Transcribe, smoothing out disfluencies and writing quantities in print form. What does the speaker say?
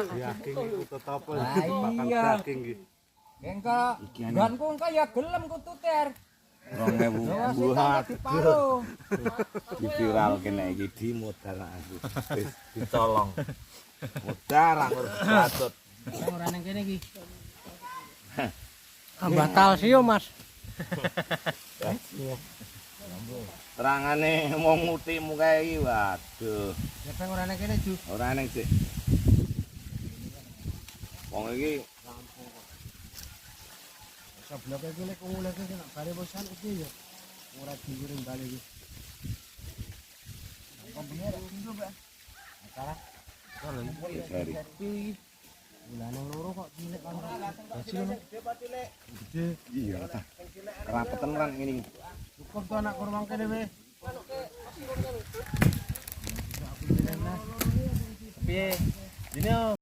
Daging iku tetep Lah, makan iya. daging iki. Engko ganku engko ya gelem ku tutir. 2000 buat diparo. viral kene iki dimodar aku. Wis dicolong. Modar anggur batut. Ora nang kene iki. Batal sih yo Mas. Terangane wong ngutimu kae iki waduh. Nek ora nang kene Ju. Ora ning sik. Wong iki Seblok iki lek ngulek iki nek bare bosan iki ya. Ora diurin bali iki. Kombener pintu, Pak. Acara. seri. Bulan loro kok cilik kan. Gaji lho. Gede. Iya ta. Kerapetan kan ngene iki. Cukup tuh anak kurang kene weh. Piye? Dene